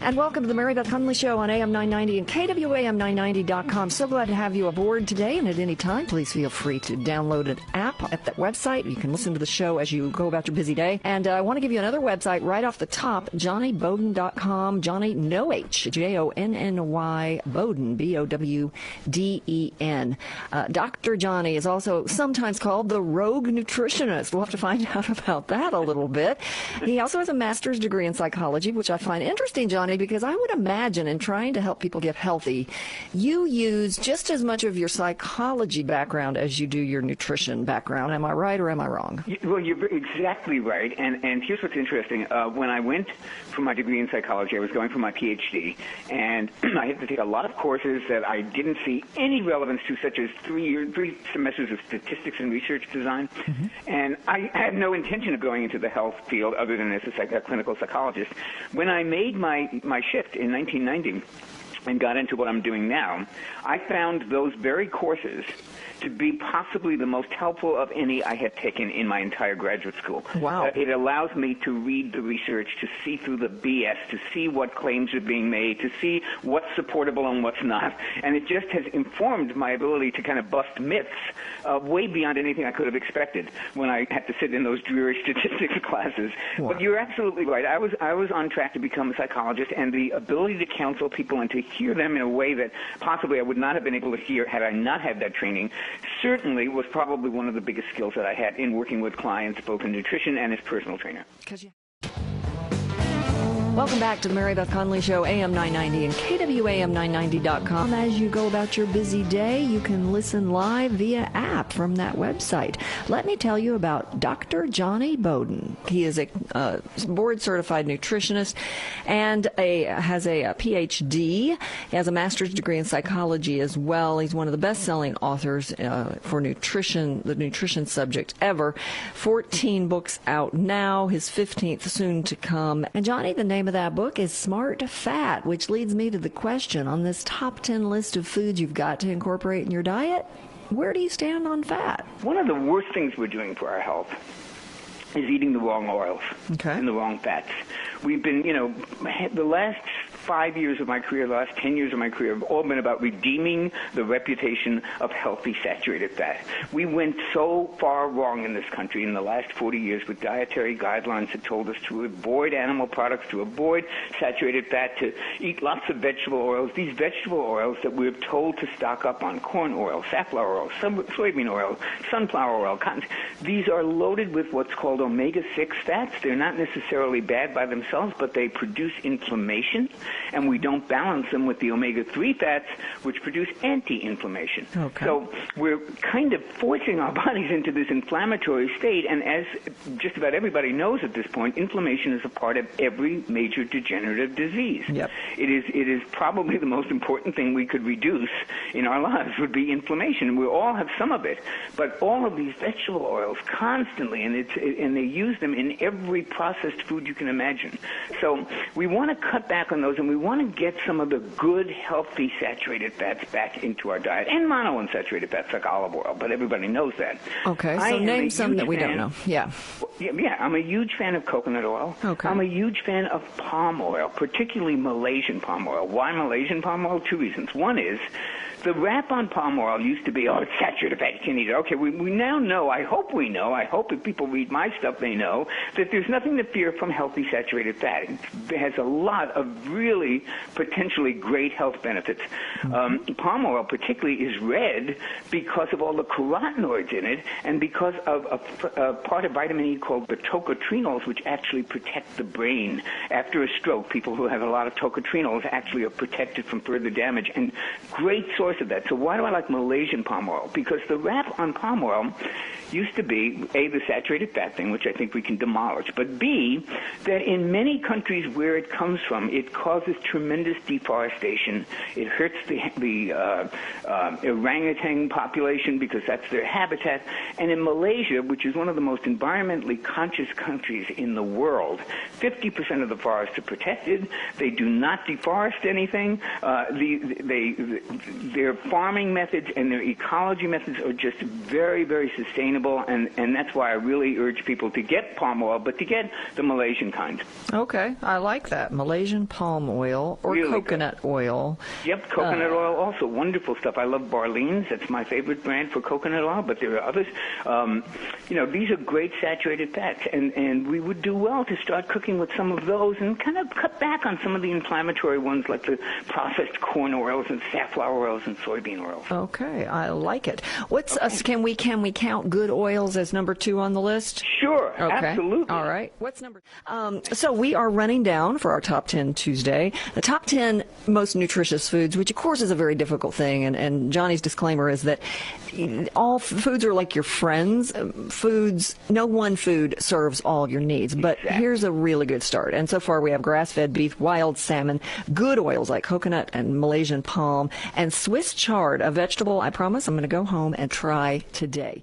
And welcome to the Mary Beth Hunley Show on AM 990 and KWAM990.com. So glad to have you aboard today, and at any time, please feel free to download an app at that website. You can listen to the show as you go about your busy day. And I want to give you another website right off the top, JonnyBowden.com. Johnny, no H, Jonny Bowden, Bowden. Dr. Johnny is also sometimes called the rogue nutritionist. We'll have to find out about that a little bit. He also has a master's degree in psychology, which I find interesting, Johnny, because I would imagine in trying to help people get healthy, you use just as much of your psychology background as you do your nutrition background. Am I right or am I wrong? Well, you're exactly right. And here's what's interesting. When I went for my degree in psychology, I was going for my PhD, and I had to take a lot of courses that I didn't see any relevance to, such as three semesters of statistics and research design. Mm-hmm. And I had no intention of going into the health field other than as a clinical psychologist. When I made my shift in 1990 and got into what I'm doing now, I found those very courses to be possibly the most helpful of any I had taken in my entire graduate school. Wow. It allows me to read the research, to see through the BS, to see what claims are being made, to see what's supportable and what's not. And it just has informed my ability to kind of bust myths way beyond anything I could have expected when I had to sit in those dreary statistics classes. Wow. But you're absolutely right. I was on track to become a psychologist, and the ability to counsel people and to hear them in a way that possibly I would not have been able to hear had I not had that training certainly was probably one of the biggest skills that I had in working with clients, both in nutrition and as personal trainer. Welcome back to the Mary Beth Hunley Show, AM 990 and KWAM990.com. As you go about your busy day, you can listen live via app from that website. Let me tell you about Dr. Johnny Bowden. He is a board-certified nutritionist and has a PhD. He has a master's degree in psychology as well. He's one of the best-selling authors for nutrition, the nutrition subject ever. 14 books out now, his 15th soon to come. And Johnny, the name of that book is Smart Fat, which leads me to the question, on this top 10 list of foods you've got to incorporate in your diet, where do you stand on fat? One of the worst things we're doing for our health is eating the wrong oils and the wrong fats. We've been, the last 5 years of my career, the last 10 years of my career have all been about redeeming the reputation of healthy saturated fat. We went so far wrong in this country in the last 40 years with dietary guidelines that told us to avoid animal products, to avoid saturated fat, to eat lots of vegetable oils. These vegetable oils that we're told to stock up on, corn oil, safflower oil, soybean oil, sunflower oil, cotton, these are loaded with what's called omega-6 fats. They're not necessarily bad by themselves, but they produce inflammation, and we don't balance them with the omega-3 fats, which produce anti-inflammation. Okay. So we're kind of forcing our bodies into this inflammatory state, and as just about everybody knows at this point, inflammation is a part of every major degenerative disease. Yep. It is probably the most important thing we could reduce in our lives would be inflammation. We all have some of it, but all of these vegetable oils constantly, and they use them in every processed food you can imagine. So we want to cut back on those, and we want to get some of the good, healthy saturated fats back into our diet, and monounsaturated fats like olive oil, but everybody knows that. Okay, so name some that we don't know. Yeah, I'm a huge fan of coconut oil. Okay. I'm a huge fan of palm oil, particularly Malaysian palm oil. Why Malaysian palm oil? Two reasons. One is the rap on palm oil used to be, it's saturated fat, you can't eat it. Okay, we now know, I hope if people read my stuff, they know that there's nothing to fear from healthy saturated fat. It has a lot of really potentially great health benefits. Mm-hmm. Palm oil particularly is red because of all the carotenoids in it and because of a part of vitamin E called the tocotrienols, which actually protect the brain. After a stroke, people who have a lot of tocotrienols actually are protected from further damage, and great source of that. So why do I like Malaysian palm oil? Because the rap on palm oil used to be, A, the saturated fat thing, which I think we can demolish, but B, that in many countries where it comes from, it causes tremendous deforestation. It hurts the orangutan population because that's their habitat. And in Malaysia, which is one of the most environmentally conscious countries in the world, 50% of the forests are protected. They do not deforest anything. Their farming methods and their ecology methods are just very, very sustainable, and that's why I really urge people to get palm oil, but to get the Malaysian kind. Okay, I like that, Malaysian palm oil or really coconut oil. Yep, coconut oil also, wonderful stuff. I love Barlean's. That's my favorite brand for coconut oil, but there are others. These are great saturated fats, and we would do well to start cooking with some of those and kind of cut back on some of the inflammatory ones like the processed corn oils and safflower oils and soybean oils. Okay, I like it. Can we count good oils as number 2 on the list? Sure, okay. Absolutely. All right. What's number? So we are running down for our Top 10 Tuesday, the top 10 most nutritious foods, which of course is a very difficult thing. And Johnny's disclaimer is that all foods are like your friends. No one food serves all your needs. But here's a really good start. And so far we have grass-fed beef, wild salmon, good oils like coconut and Malaysian palm, and Swiss chard, a vegetable I promise I'm going to go home and try today.